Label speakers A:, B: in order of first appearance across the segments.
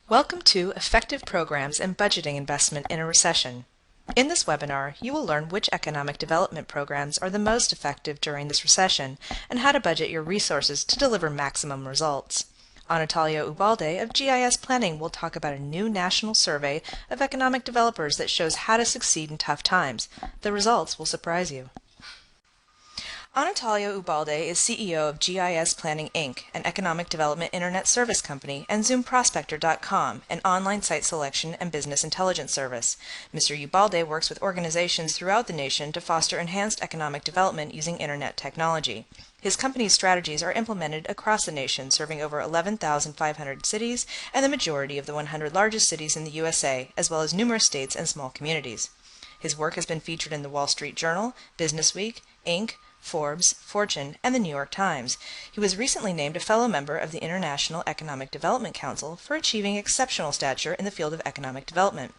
A: Welcome to Effective Programs and Budgeting Investment in a Recession. In this webinar, you will learn which economic development programs are the most effective during this recession and how to budget your resources to deliver maximum results. Anatalio Ubalde of GIS Planning will talk about a new national survey of economic developers that shows how to succeed in tough times. The results will surprise you. Anatalio Ubalde is CEO of GIS Planning Inc., an economic development internet service company, and ZoomProspector.com, an online site selection and business intelligence service. Mr. Ubalde works with organizations throughout the nation to foster enhanced economic development using internet technology. His company's strategies are implemented across the nation, serving over 11,500 cities and the majority of the 100 largest cities in the USA, as well as numerous states and small communities. His work has been featured in the Wall Street Journal, Businessweek, Inc., Forbes, Fortune, and the New York Times. He was recently named a fellow member of the International Economic Development Council for achieving exceptional stature in the field of economic development.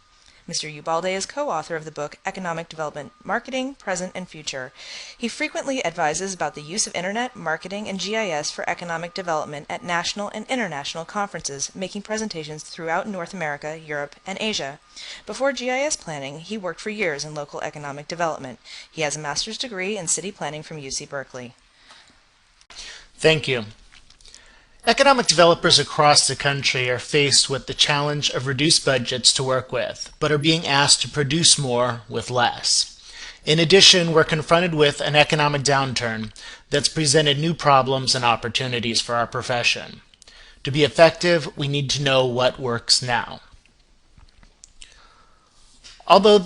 A: Mr. Ubalde is co-author of the book Economic Development Marketing, Present and Future. He frequently advises about the use of internet, marketing, and GIS for economic development at national and international conferences, making presentations throughout North America, Europe, and Asia. Before GIS planning, he worked for years in local economic development. He has a master's degree in city planning from UC Berkeley.
B: Thank you. Economic developers across the country are faced with the challenge of reduced budgets to work with, but are being asked to produce more with less. In addition, we're confronted with an economic downturn that's presented new problems and opportunities for our profession. To be effective, we need to know what works now. Although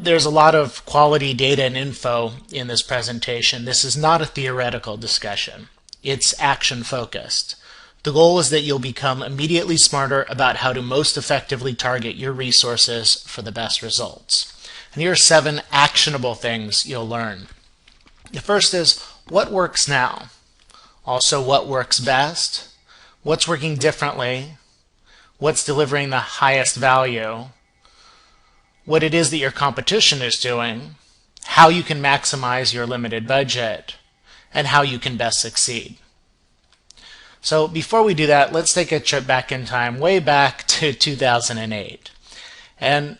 B: there's a lot of quality data and info in this presentation, this is not a theoretical discussion. It's action-focused. The goal is that you'll become immediately smarter about how to most effectively target your resources for the best results. And here are 7 actionable things you'll learn. The first is, what works now? Also, what works best? What's working differently? What's delivering the highest value? What it is that your competition is doing? How you can maximize your limited budget? And how you can best succeed. So before we do that, let's take a trip back in time, way back to 2008. And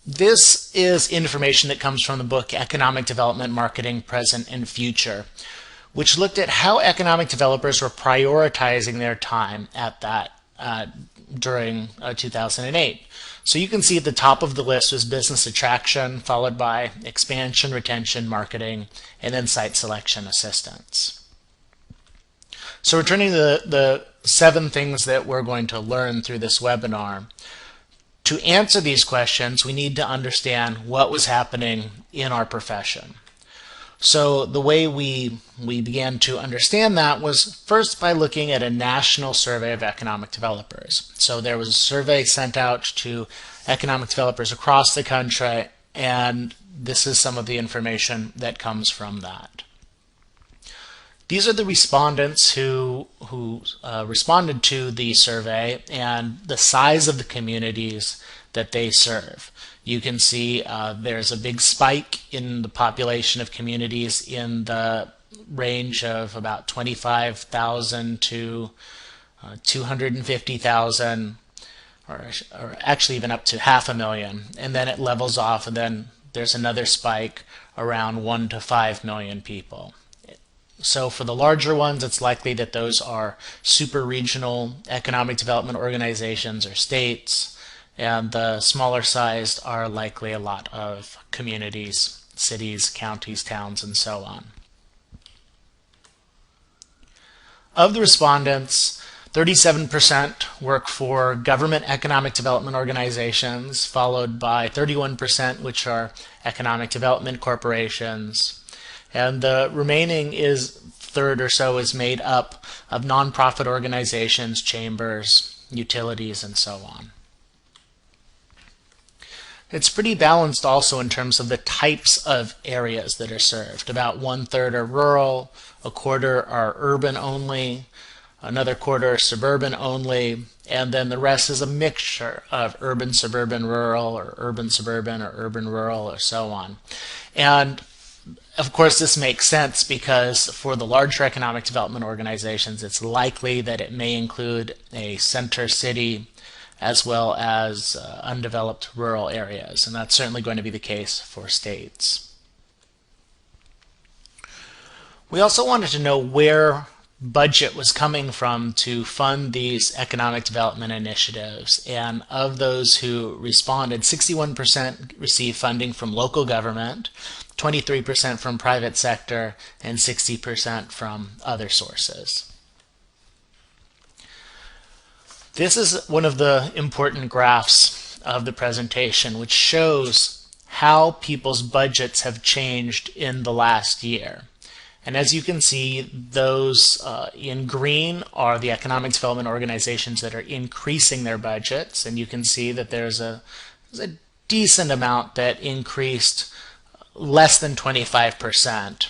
B: this is information that comes from the book Economic Development Marketing, Present and Future, which looked at how economic developers were prioritizing their time at that during 2008. So you can see at the top of the list was business attraction, followed by expansion, retention, marketing, and then site selection assistance. So returning to the 7 things that we're going to learn through this webinar, to answer these questions, we need to understand what was happening in our profession. So the way we began to understand that was first by looking at a national survey of economic developers. So there was a survey sent out to economic developers across the country, and this is some of the information that comes from that. These are the respondents who responded to the survey and the size of the communities that they serve. You can see there's a big spike in the population of communities in the range of about 25,000 to 250,000, or actually even up to 500,000, and then it levels off, and then there's another spike around 1 to 5 million people. So for the larger ones, it's likely that those are super regional economic development organizations or states, and the smaller sized are likely a lot of communities, cities, counties, towns, and so on. Of the respondents, 37% work for government economic development organizations, followed by 31%, which are economic development corporations. And the remaining third or so is made up of nonprofit organizations, chambers, utilities, and so on. It's pretty balanced also in terms of the types of areas that are served. About 1/3 are rural, a quarter are urban only, another quarter are suburban only, and then the rest is a mixture of urban, suburban, rural, or urban, suburban, or urban, rural, or so on. And of course, this makes sense because for the larger economic development organizations, it's likely that it may include a center city, as well as undeveloped rural areas, and that's certainly going to be the case for states. We also wanted to know where budget was coming from to fund these economic development initiatives, and of those who responded, 61% received funding from local government, 23% from private sector, and 60% from other sources. This is one of the important graphs of the presentation, which shows how people's budgets have changed in the last year. And as you can see, those in green are the economic development organizations that are increasing their budgets, and you can see that there's a decent amount that increased less than 25%.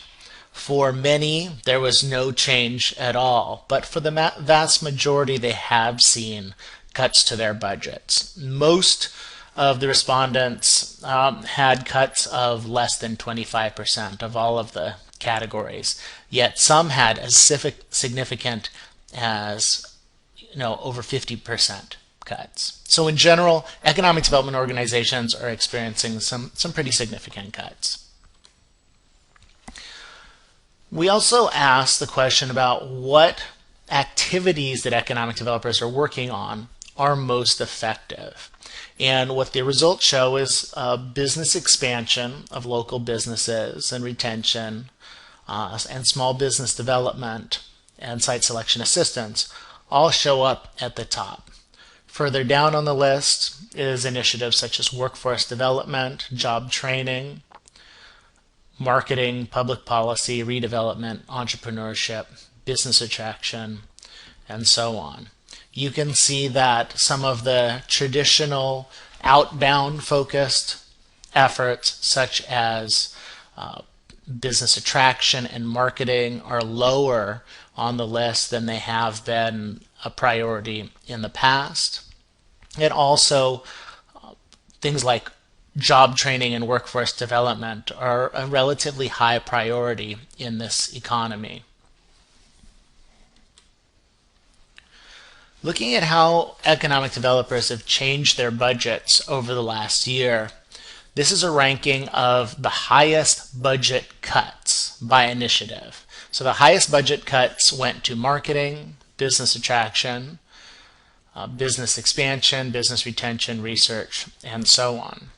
B: For many, there was no change at all, but for the vast majority, they have seen cuts to their budgets. Most of the respondents had cuts of less than 25% of all of the categories, yet some had as significant as over 50% cuts. So in general, economic development organizations are experiencing some pretty significant cuts. We also asked the question about what activities that economic developers are working on are most effective. And what the results show is business expansion of local businesses and retention, and small business development and site selection assistance all show up at the top. Further down on the list is initiatives such as workforce development, job training, marketing, public policy, redevelopment, entrepreneurship, business attraction, and so on. You can see that some of the traditional outbound focused efforts such as business attraction and marketing are lower on the list than they have been a priority in the past. And also things like job training and workforce development are a relatively high priority in this economy. Looking at how economic developers have changed their budgets over the last year, this is a ranking of the highest budget cuts by initiative. So the highest budget cuts went to marketing, business attraction, business expansion, business retention, research, and so on.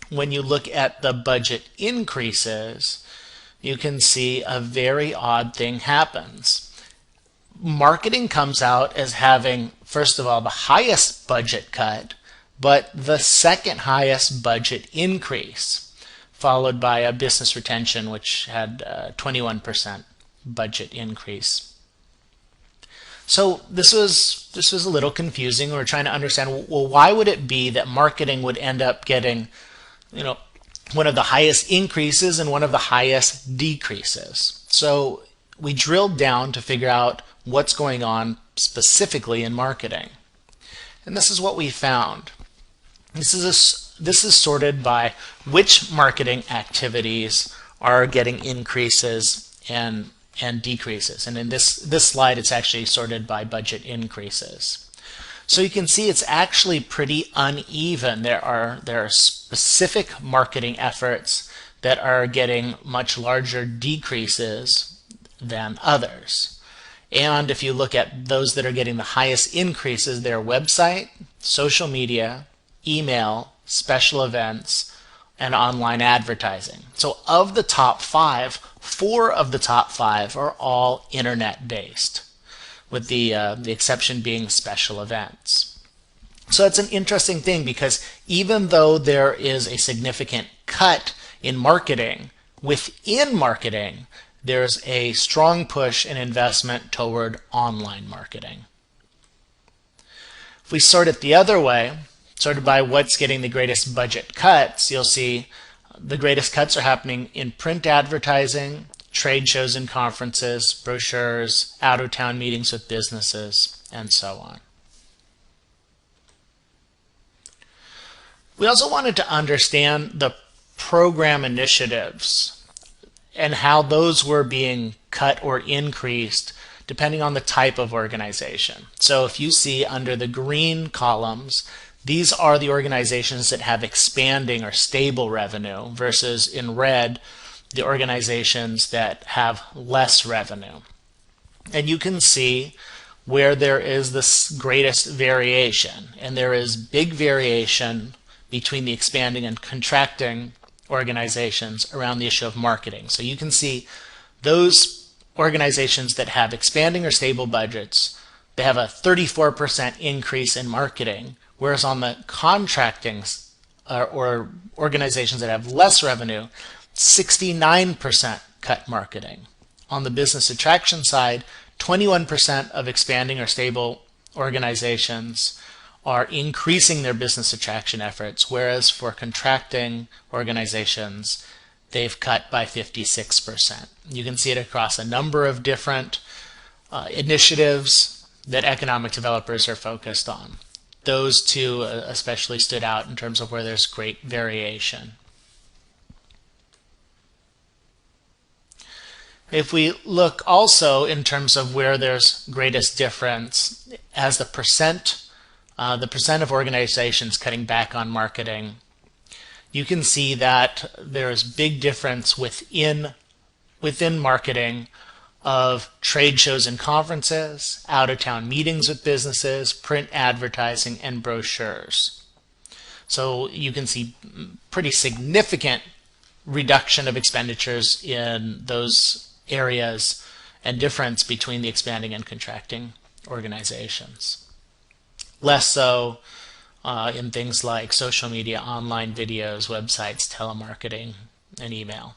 B: When you look at the budget increases, you can see a very odd thing happens. Marketing comes out as having, first of all, the highest budget cut, but the second highest budget increase, followed by a business retention, which had a 21% budget increase. So this was a little confusing. We're trying to understand, well, why would it be that marketing would end up getting, one of the highest increases and one of the highest decreases? So we drilled down to figure out what's going on specifically in marketing. And this is what we found. This is sorted by which marketing activities are getting increases and decreases. And in this slide, it's actually sorted by budget increases. So you can see it's actually pretty uneven. There are specific marketing efforts that are getting much larger decreases than others. And if you look at those that are getting the highest increases, their website, social media, email, special events, and online advertising. So of the top 5, 4 of the top 5 are all internet-based, with the exception being special events. So it's an interesting thing, because even though there is a significant cut in marketing, within marketing, there's a strong push and investment toward online marketing. If we sort it the other way, sorted by what's getting the greatest budget cuts, you'll see the greatest cuts are happening in print advertising, trade shows and conferences, brochures, out-of-town meetings with businesses, and so on. We also wanted to understand the program initiatives and how those were being cut or increased depending on the type of organization. So if you see under the green columns, these are the organizations that have expanding or stable revenue versus in red, the organizations that have less revenue. And you can see where there is this greatest variation. And there is big variation between the expanding and contracting organizations around the issue of marketing. So you can see those organizations that have expanding or stable budgets, they have a 34% increase in marketing, whereas on the contracting or organizations that have less revenue, 69% cut marketing. On the business attraction side, 21% of expanding or stable organizations are increasing their business attraction efforts, whereas for contracting organizations, they've cut by 56%. You can see it across a number of different initiatives that economic developers are focused on. Those two especially stood out in terms of where there's great variation. If we look also in terms of where there's greatest difference as the percent of organizations cutting back on marketing, you can see that there's big difference within marketing of trade shows and conferences, out-of-town meetings with businesses, print advertising, and brochures. So you can see pretty significant reduction of expenditures in those areas and difference between the expanding and contracting organizations. Less so in things like social media, online videos, websites, telemarketing, and email.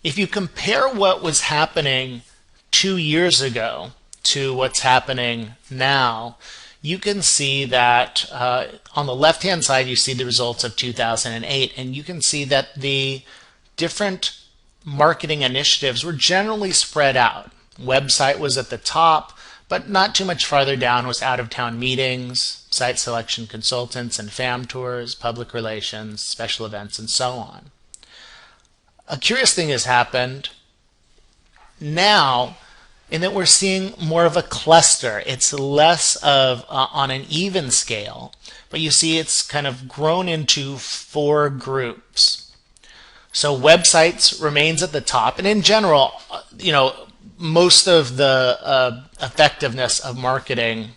B: If you compare what was happening 2 years ago to what's happening now, you can see that on the left-hand side you see the results of 2008, and you can see that the different marketing initiatives were generally spread out. Website was at the top, but not too much farther down was out-of-town meetings, site selection consultants and fam tours, public relations, special events, and so on. A curious thing has happened now in that we're seeing more of a cluster. It's less of on an even scale, but you see it's kind of grown into 4 groups. So websites remains at the top, and in general, most of the effectiveness of marketing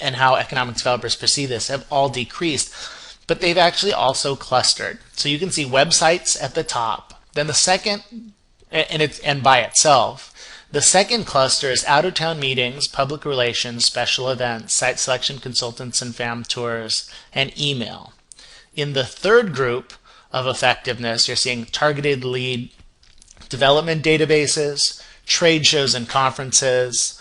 B: and how economic developers perceive this have all decreased, but they've actually also clustered. So you can see websites at the top. Then the second, and by itself, the second cluster is out-of-town meetings, public relations, special events, site selection consultants and fam tours, and email. In the third group of effectiveness, you're seeing targeted lead development databases, trade shows and conferences,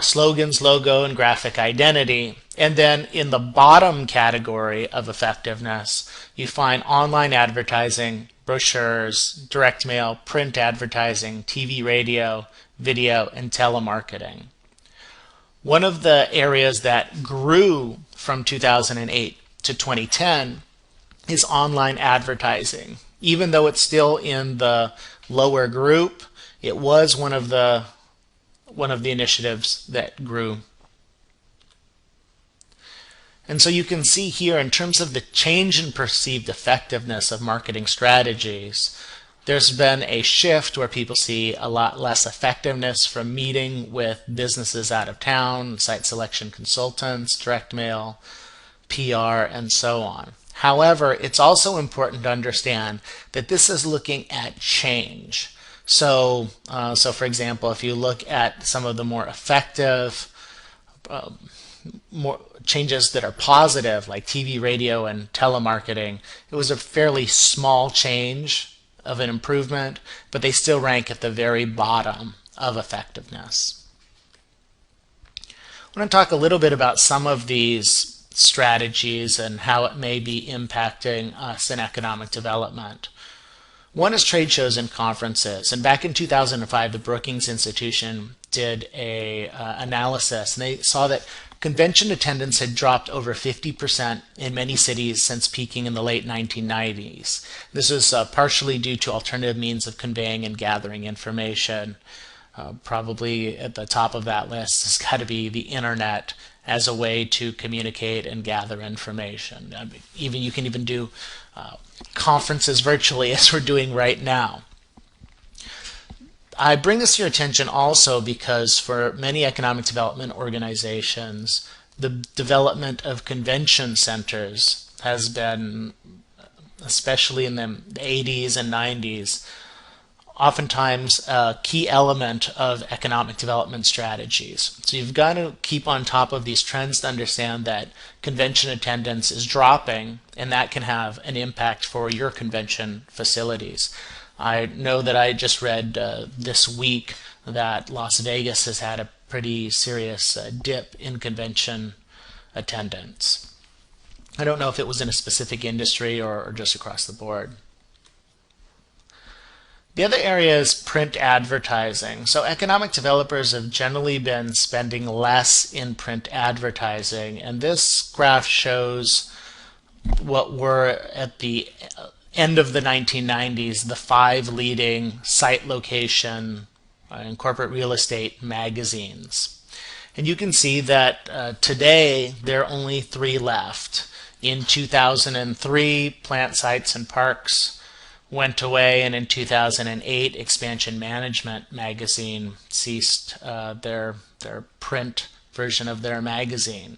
B: slogans, logo, and graphic identity. And then in the bottom category of effectiveness, you find online advertising, brochures, direct mail, print advertising, TV, radio, video, and telemarketing. One of the areas that grew from 2008 to 2010 is online advertising. Even though it's still in the lower group, it was one of the initiatives that grew. And so you can see here in terms of the change in perceived effectiveness of marketing strategies, there's been a shift where people see a lot less effectiveness from meeting with businesses out of town, site selection consultants, direct mail, PR, and so on. However, it's also important to understand that this is looking at change. So for example, if you look at some of the more effective more changes that are positive, like TV, radio, and telemarketing, it was a fairly small change of an improvement, but they still rank at the very bottom of effectiveness. I want to talk a little bit about some of these strategies and how it may be impacting us in economic development. One is trade shows and conferences. And back in 2005, the Brookings Institution did a analysis, and they saw that Convention attendance had dropped over 50% in many cities since peaking in the late 1990s. This was partially due to alternative means of conveying and gathering information. Probably at the top of that list has got to be the internet as a way to communicate and gather information. You can even do conferences virtually, as we're doing right now. I bring this to your attention also because for many economic development organizations, the development of convention centers has been, especially in the 80s and 90s, oftentimes a key element of economic development strategies. So you've got to keep on top of these trends to understand that convention attendance is dropping, and that can have an impact for your convention facilities. I know that I just read this week that Las Vegas has had a pretty serious dip in convention attendance. I don't know if it was in a specific industry or just across the board. The other area is print advertising. So economic developers have generally been spending less in print advertising, and this graph shows what were at the end of the 1990s, the 5 leading site location and corporate real estate magazines. And you can see that today there are only 3 left. In 2003, Plant Sites and Parks went away, and in 2008, Expansion Management magazine ceased their print version of their magazine.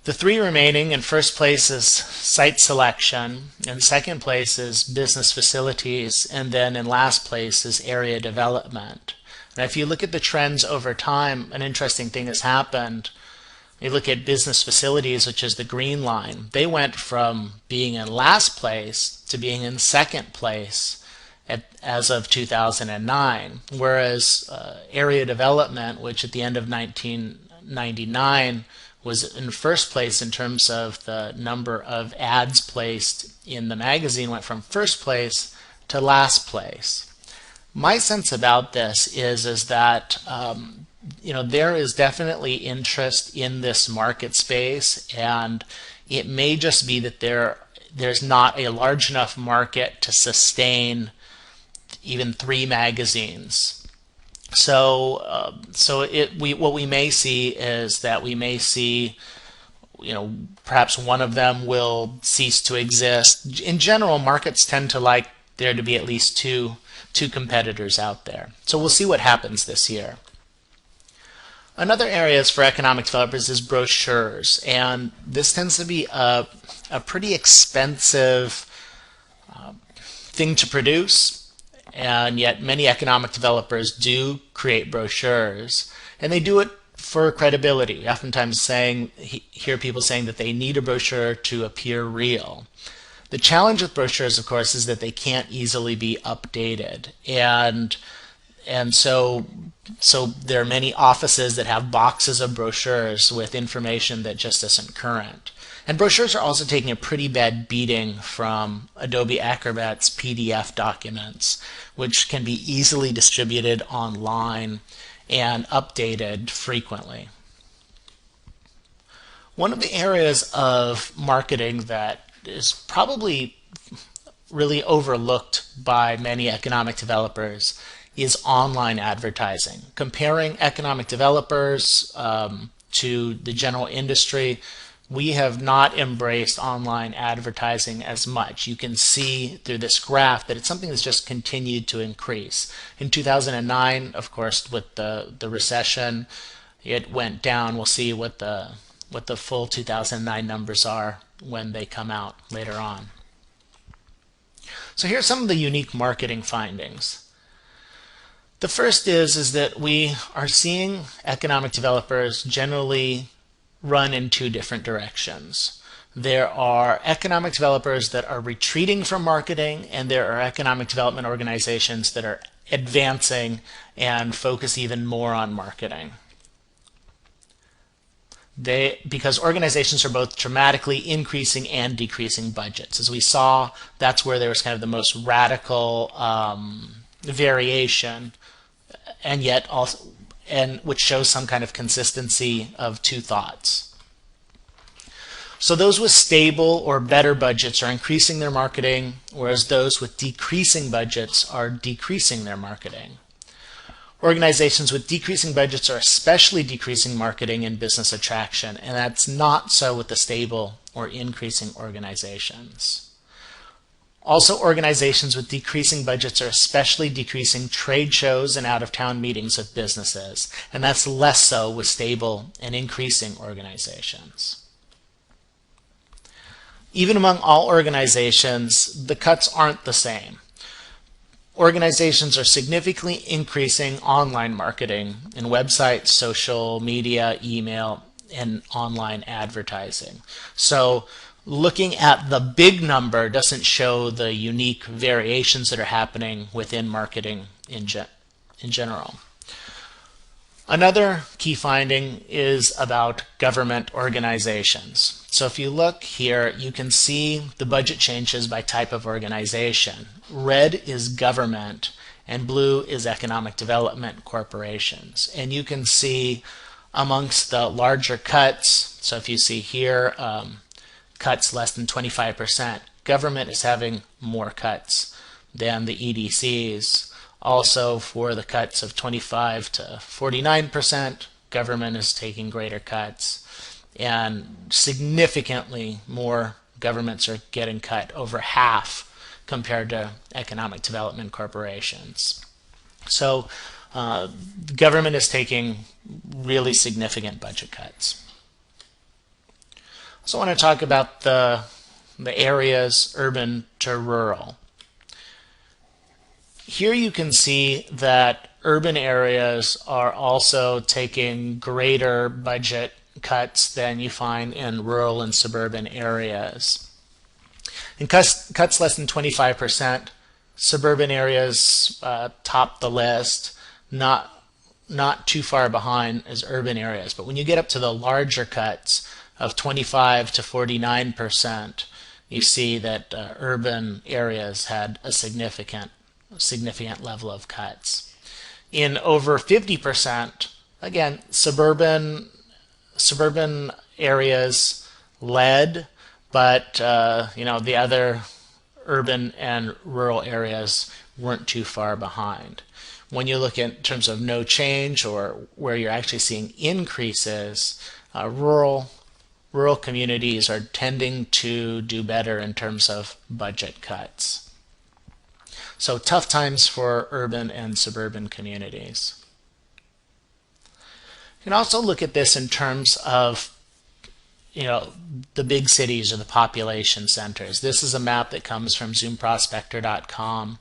B: The 3 remaining, in first place is site selection, in second place is business facilities, and then in last place is area development. And if you look at the trends over time, an interesting thing has happened. You look at business facilities, which is the green line. They went from being in last place to being in second place as of 2009, whereas area development, which at the end of 1999 was in first place in terms of the number of ads placed in the magazine, went from first place to last place. My sense about this is that there is definitely interest in this market space, and it may just be that there's not a large enough market to sustain even 3 magazines. So what we may see is that we may see, perhaps one of them will cease to exist. In general, markets tend to like there to be at least two competitors out there. So we'll see what happens this year. Another area for economic developers is brochures, and this tends to be a pretty expensive thing to produce. And yet many economic developers do create brochures, and they do it for credibility. We oftentimes hear people saying that they need a brochure to appear real. The challenge with brochures, of course, is that they can't easily be updated. And so there are many offices that have boxes of brochures with information that just isn't current. And brochures are also taking a pretty bad beating from Adobe Acrobat's PDF documents, which can be easily distributed online and updated frequently. One of the areas of marketing that is probably really overlooked by many economic developers is online advertising. Comparing economic developers to the general industry, we have not embraced online advertising as much. You can see through this graph that it's something that's just continued to increase. In 2009, of course, with the recession, it went down. We'll see what the full 2009 numbers are when they come out later on. So here are some of the unique marketing findings. The first is that we are seeing economic developers generally run in 2 different directions. There are economic developers that are retreating from marketing, and there are economic development organizations that are advancing and focus even more on marketing. Because organizations are both dramatically increasing and decreasing budgets. As we saw, that's where there was kind of the most radical variation, and yet also and which shows some kind of consistency of two thoughts. So those with stable or better budgets are increasing their marketing, whereas those with decreasing budgets are decreasing their marketing. Organizations with decreasing budgets are especially decreasing marketing and business attraction, and that's not so with the stable or increasing organizations. Also, organizations with decreasing budgets are especially decreasing trade shows and out-of-town meetings with businesses, and that's less so with stable and increasing organizations. Even among all organizations, the cuts aren't the same. Organizations are significantly increasing online marketing in websites, social media, email, and online advertising. So looking at the big number doesn't show the unique variations that are happening within marketing in general. Another key finding is about government organizations. So if you look here, you can see the budget changes by type of organization. Red is government and blue is economic development corporations. And you can see amongst the larger cuts, so if you see here, cuts less than 25%, government is having more cuts than the EDCs. Also, for the cuts of 25 to 49%, government is taking greater cuts, and significantly more governments are getting cut, over half compared to economic development corporations. So the government is taking really significant budget cuts. I also want to talk about the areas urban to rural. Here you can see that urban areas are also taking greater budget cuts than you find in rural and suburban areas. In cuts less than 25%, suburban areas top the list, not too far behind as urban areas. But when you get up to the larger cuts of 25 to 49%, you see that urban areas had a significant level of cuts. In over 50%, again, suburban areas led, but the other urban and rural areas weren't too far behind. When you look in terms of no change or where you're actually seeing increases, rural communities are tending to do better in terms of budget cuts. So tough times for urban and suburban communities. You can also look at this in terms of the big cities or the population centers. This is a map that comes from zoomprospector.com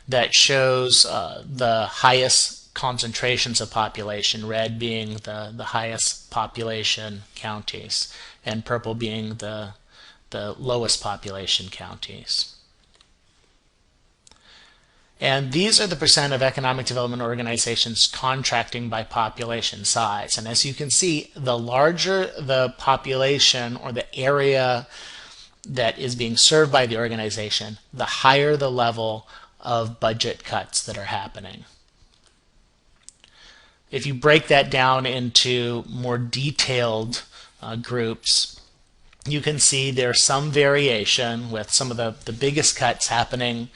B: that shows the highest concentrations of population, red being the highest population counties, and purple being the lowest population counties. And these are the percent of economic development organizations contracting by population size. And as you can see, the larger the population or the area that is being served by the organization, the higher the level of budget cuts that are happening. If you break that down into more detailed groups, you can see there's some variation with some of the biggest cuts happening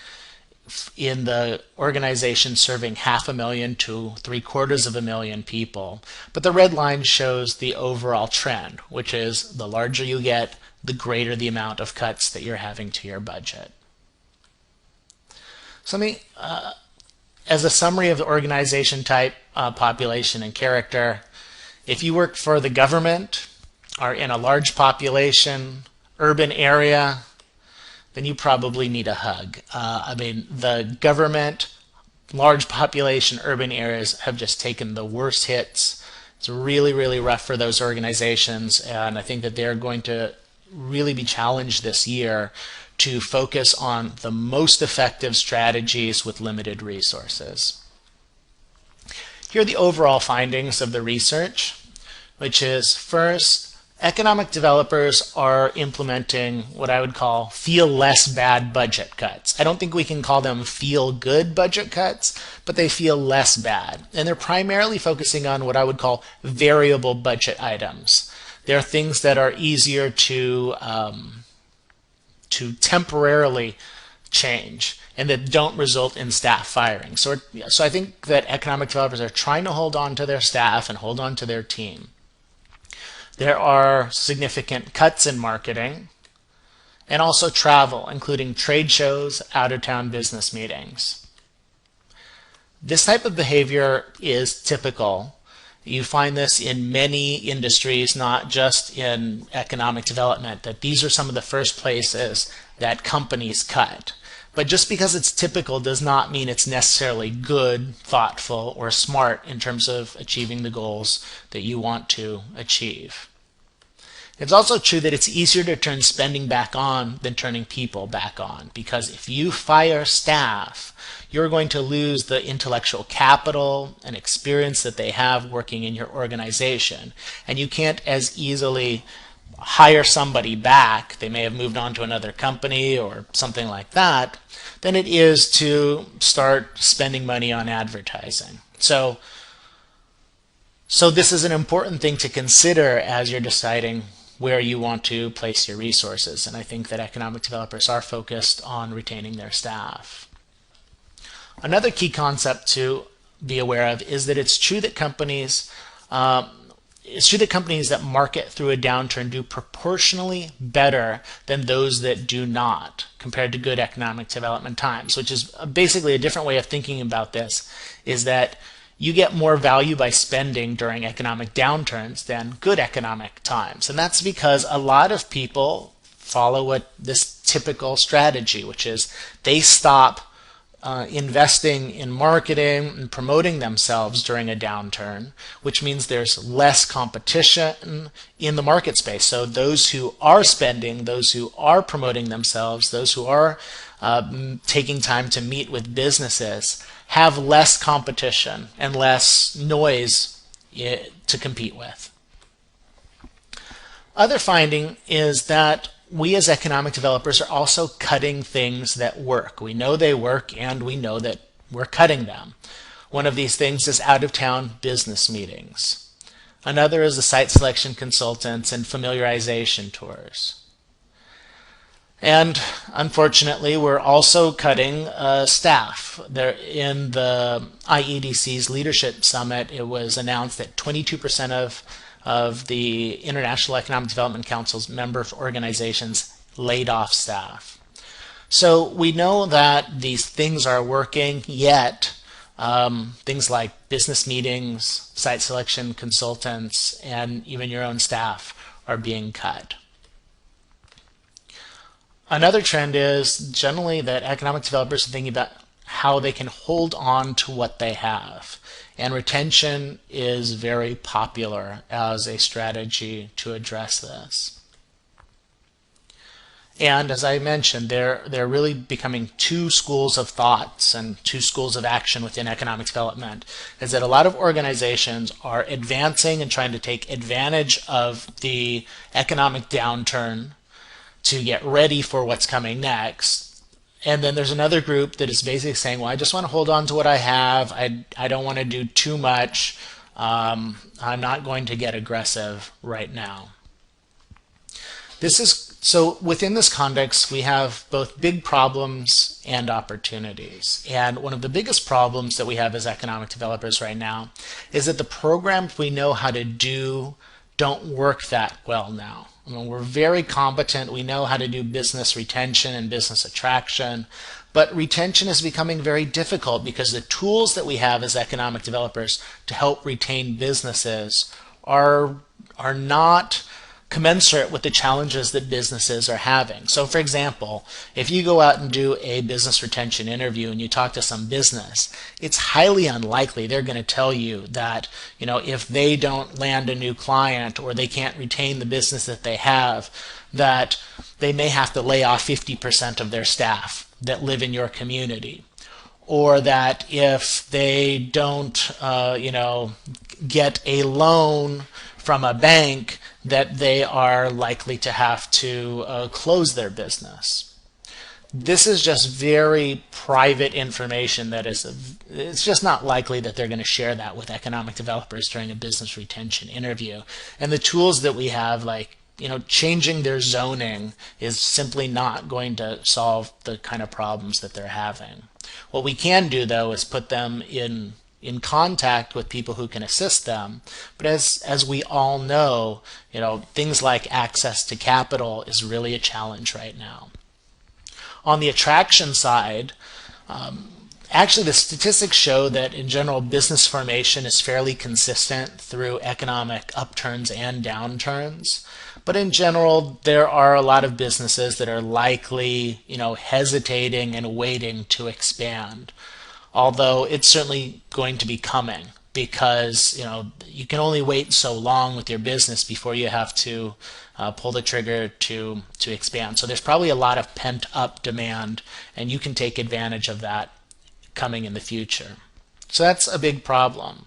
B: in the organization serving 500,000 to 750,000 people. But the red line shows the overall trend, which is the larger you get, the greater the amount of cuts that you're having to your budget. So let me, as a summary of the organization type, population, and character, if you work for the government, are in a large population, urban area, then you probably need a hug. The government, large population, urban areas have just taken the worst hits. It's really, really rough for those organizations, and I think that they're going to really be challenged this year to focus on the most effective strategies with limited resources. Here are the overall findings of the research, which is first, Economic developers are implementing what I would call feel less bad budget cuts. I don't think we can call them feel good budget cuts, but they feel less bad. And they're primarily focusing on what I would call variable budget items. They're things that are easier to temporarily change and that don't result in staff firing. So I think that economic developers are trying to hold on to their staff and hold on to their team. There are significant cuts in marketing and also travel, including trade shows, out-of-town business meetings. This type of behavior is typical. You find this in many industries, not just in economic development, that these are some of the first places that companies cut. But just because it's typical does not mean it's necessarily good, thoughtful, or smart in terms of achieving the goals that you want to achieve. It's also true that it's easier to turn spending back on than turning people back on, because if you fire staff, you're going to lose the intellectual capital and experience that they have working in your organization. And you can't as easily hire somebody back, they may have moved on to another company or something like that, than it is to start spending money on advertising. So this is an important thing to consider as you're deciding where you want to place your resources. And I think that economic developers are focused on retaining their staff. Another key concept to be aware of is that it's true that companies that market through a downturn do proportionally better than those that do not, compared to good economic development times, which is basically a different way of thinking about this, is that you get more value by spending during economic downturns than good economic times. And that's because a lot of people follow this typical strategy, which is they stop investing in marketing and promoting themselves during a downturn, which means there's less competition in the market space. So those who are spending, those who are promoting themselves, those who are taking time to meet with businesses have less competition and less noise to compete with. Other finding is that we as economic developers are also cutting things that work. We know they work and we know that we're cutting them. One of these things is out-of-town business meetings. Another is the site selection consultants and familiarization tours. And unfortunately, we're also cutting staff. In the IEDC's Leadership Summit, it was announced that 22% of the International Economic Development Council's member organizations laid off staff. So we know that these things are working, yet things like business meetings, site selection consultants, and even your own staff are being cut. Another trend is generally that economic developers are thinking about how they can hold on to what they have. And retention is very popular as a strategy to address this. And as I mentioned, they're really becoming two schools of thoughts and two schools of action within economic development, is that a lot of organizations are advancing and trying to take advantage of the economic downturn to get ready for what's coming next. And then there's another group that is basically saying, well, I just want to hold on to what I have. I don't want to do too much. I'm not going to get aggressive right now. So within this context, we have both big problems and opportunities. And one of the biggest problems that we have as economic developers right now is that the programs we know how to do don't work that well now. I mean, we're very competent. We know how to do business retention and business attraction, but retention is becoming very difficult because the tools that we have as economic developers to help retain businesses are not commensurate with the challenges that businesses are having. So for example, if you go out and do a business retention interview and you talk to some business, it's highly unlikely they're going to tell you that, if they don't land a new client or they can't retain the business that they have, that they may have to lay off 50% of their staff that live in your community. Or that if they don't, get a loan from a bank, that they are likely to have to close their business. This is just very private information that it's just not likely that they're going to share that with economic developers during a business retention interview. And the tools that we have, like changing their zoning, is simply not going to solve the kind of problems that they're having. What we can do, though, is put them in contact with people who can assist them. But as we all know, things like access to capital is really a challenge right now. On the attraction side, actually the statistics show that in general business formation is fairly consistent through economic upturns and downturns. But in general, there are a lot of businesses that are likely, hesitating and waiting to expand. Although it's certainly going to be coming, because you can only wait so long with your business before you have to pull the trigger to expand. So there's probably a lot of pent up demand, and you can take advantage of that coming in the future. So that's a big problem.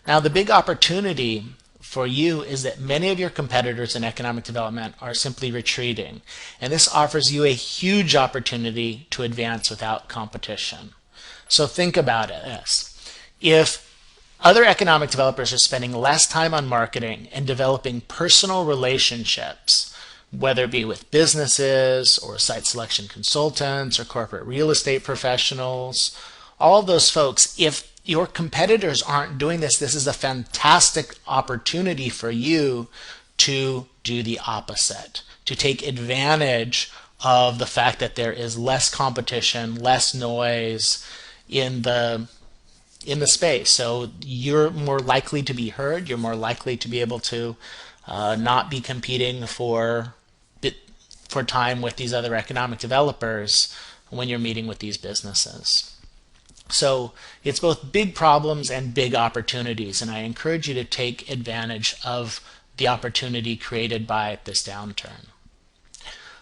B: Now the big opportunity for you is that many of your competitors in economic development are simply retreating, and this offers you a huge opportunity to advance without competition. So think about this. If other economic developers are spending less time on marketing and developing personal relationships, whether it be with businesses or site selection consultants or corporate real estate professionals, all of those folks, if your competitors aren't doing this, this is a fantastic opportunity for you to do the opposite, to take advantage of the fact that there is less competition, less noise in the space. So you're more likely to be heard, you're more likely to be able to not be competing for time with these other economic developers when you're meeting with these businesses. So it's both big problems and big opportunities, and I encourage you to take advantage of the opportunity created by this downturn.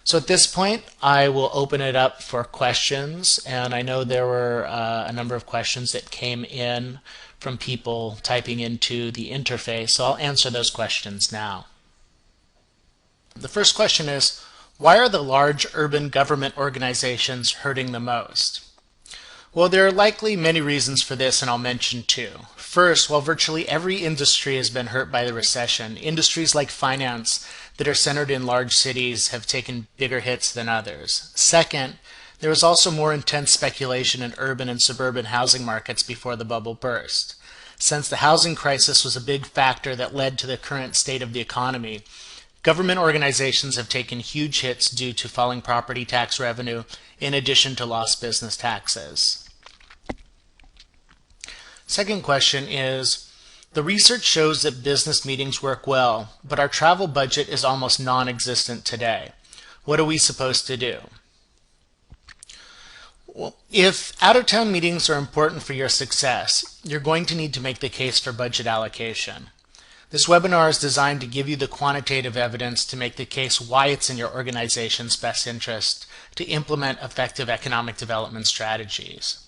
B: So at this point, I will open it up for questions, and I know there were a number of questions that came in from people typing into the interface, so I'll answer those questions now. The first question is, why are the large urban government organizations hurting the most? Well, there are likely many reasons for this, and I'll mention two. First, while virtually every industry has been hurt by the recession, industries like finance that are centered in large cities have taken bigger hits than others. Second, there was also more intense speculation in urban and suburban housing markets before the bubble burst. Since the housing crisis was a big factor that led to the current state of the economy, government organizations have taken huge hits due to falling property tax revenue in addition to lost business taxes. Second question is, the research shows that business meetings work well, but our travel budget is almost non-existent today. What are we supposed to do? Well, if out-of-town meetings are important for your success, you're going to need to make the case for budget allocation. This webinar is designed to give you the quantitative evidence to make the case why it's in your organization's best interest to implement effective economic development strategies.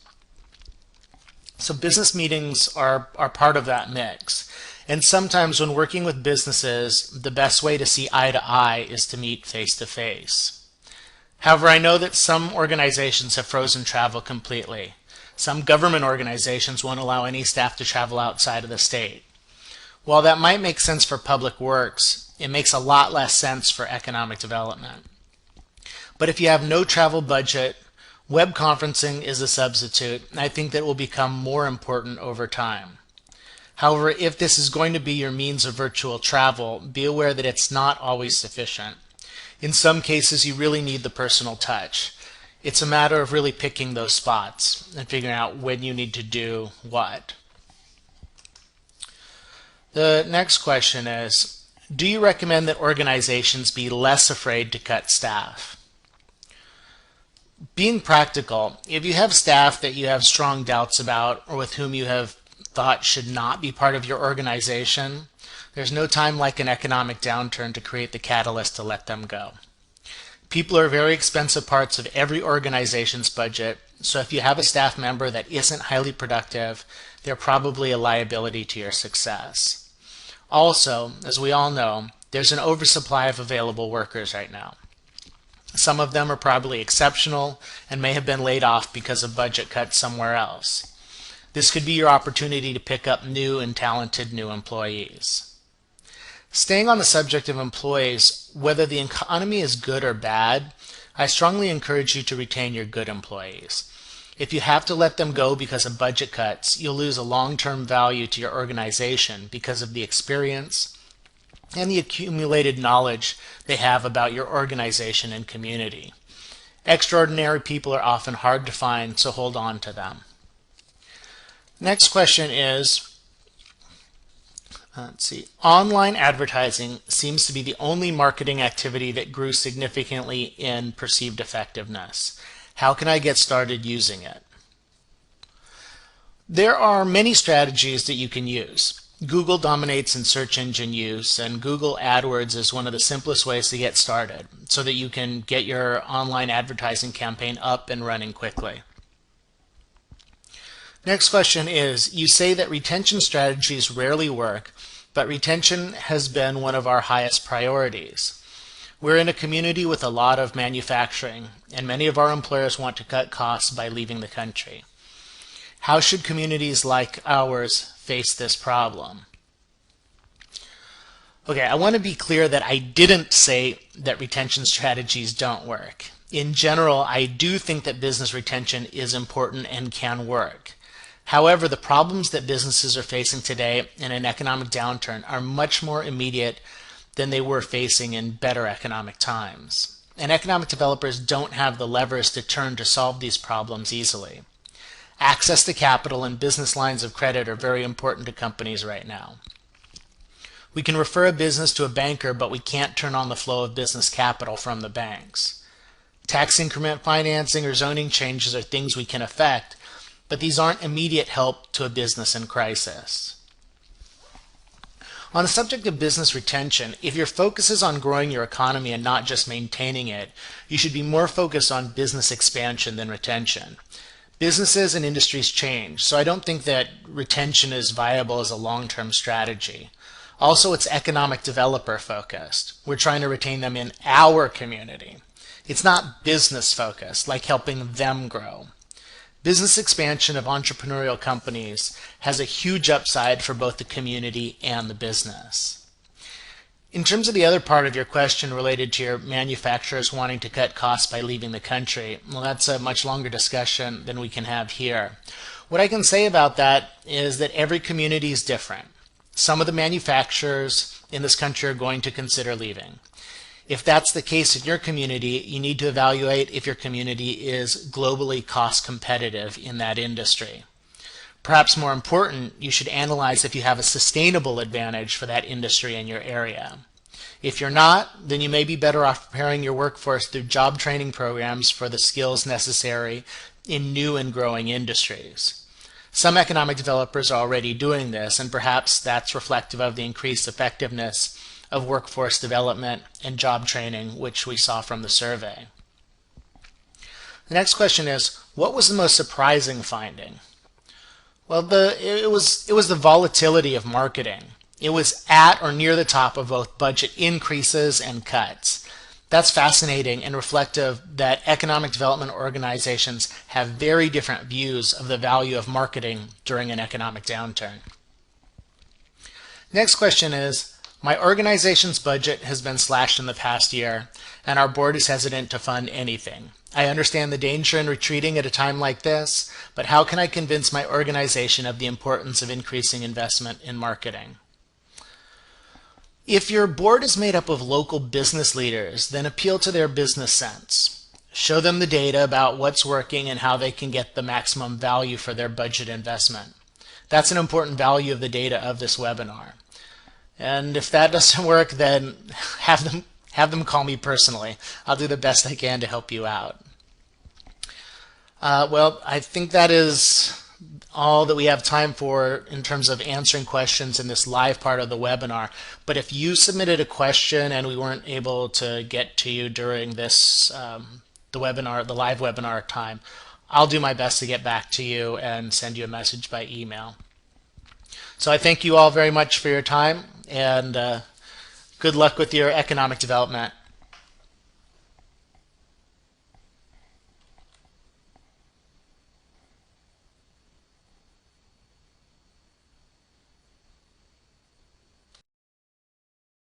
B: So business meetings are part of that mix. And sometimes when working with businesses, the best way to see eye to eye is to meet face to face. However, I know that some organizations have frozen travel completely. Some government organizations won't allow any staff to travel outside of the state. While that might make sense for public works, it makes a lot less sense for economic development. But if you have no travel budget, web conferencing is a substitute, and I think that will become more important over time. However, if this is going to be your means of virtual travel, be aware that it's not always sufficient. In some cases, you really need the personal touch. It's a matter of really picking those spots and figuring out when you need to do what. The next question is, do you recommend that organizations be less afraid to cut staff? Being practical, if you have staff that you have strong doubts about or with whom you have thought should not be part of your organization, there's no time like an economic downturn to create the catalyst to let them go. People are very expensive parts of every organization's budget, so if you have a staff member that isn't highly productive, they're probably a liability to your success. Also, as we all know, There's an oversupply of available workers right now. Some of them are probably exceptional and may have been laid off because of budget cuts somewhere else. This could be your opportunity to pick up new and talented new employees. Staying on the subject of employees, whether the economy is good or bad, I strongly encourage you to retain your good employees. If you have to let them go because of budget cuts, you'll lose a long-term value to your organization because of the experience and the accumulated knowledge they have about your organization and community. Extraordinary people are often hard to find, so hold on to them. Next question is, let's see, online advertising seems to be the only marketing activity that grew significantly in perceived effectiveness. How can I get started using it? There are many strategies that you can use. Google dominates in search engine use, and Google AdWords is one of the simplest ways to get started so that you can get your online advertising campaign up and running quickly. Next question is, you say that retention strategies rarely work, but retention has been one of our highest priorities. We're in a community with a lot of manufacturing, and many of our employers want to cut costs by leaving the country. How should communities like ours face this problem? Okay, I want to be clear that I didn't say that retention strategies don't work. In general, I do think that business retention is important and can work. However, the problems that businesses are facing today in an economic downturn are much more immediate than they were facing in better economic times. And economic developers don't have the levers to turn to solve these problems easily. Access to capital and business lines of credit are very important to companies right now. We can refer a business to a banker, but we can't turn on the flow of business capital from the banks. Tax increment financing or zoning changes are things we can affect, but these aren't immediate help to a business in crisis. On the subject of business retention, if your focus is on growing your economy and not just maintaining it, you should be more focused on business expansion than retention. Businesses and industries change, so I don't think that retention is viable as a long-term strategy. Also, it's economic developer focused. We're trying to retain them in our community. It's not business focused, like helping them grow. Business expansion of entrepreneurial companies has a huge upside for both the community and the business. In terms of the other part of your question related to your manufacturers wanting to cut costs by leaving the country, well, that's a much longer discussion than we can have here. What I can say about that is that every community is different. Some of the manufacturers in this country are going to consider leaving. If that's the case in your community, you need to evaluate if your community is globally cost competitive in that industry. Perhaps more important, you should analyze if you have a sustainable advantage for that industry in your area. If you're not, then you may be better off preparing your workforce through job training programs for the skills necessary in new and growing industries. Some economic developers are already doing this, and perhaps that's reflective of the increased effectiveness of workforce development and job training, which we saw from the survey. The next question is, what was the most surprising finding? Well, it was the volatility of marketing. It was at or near the top of both budget increases and cuts. That's fascinating and reflective that economic development organizations have very different views of the value of marketing during an economic downturn. Next question is, my organization's budget has been slashed in the past year, and our board is hesitant to fund anything. I understand the danger in retreating at a time like this, but how can I convince my organization of the importance of increasing investment in marketing? If your board is made up of local business leaders, then appeal to their business sense. Show them the data about what's working and how they can get the maximum value for their budget investment. That's an important value of the data of this webinar. And if that doesn't work, then have them call me personally. I'll do the best I can to help you out. Well, I think that is all that we have time for in terms of answering questions in this live part of the webinar. But if you submitted a question and we weren't able to get to you during this the live webinar time, I'll do my best to get back to you and send you a message by email. So I thank you all very much for your time, and Good luck with your economic development.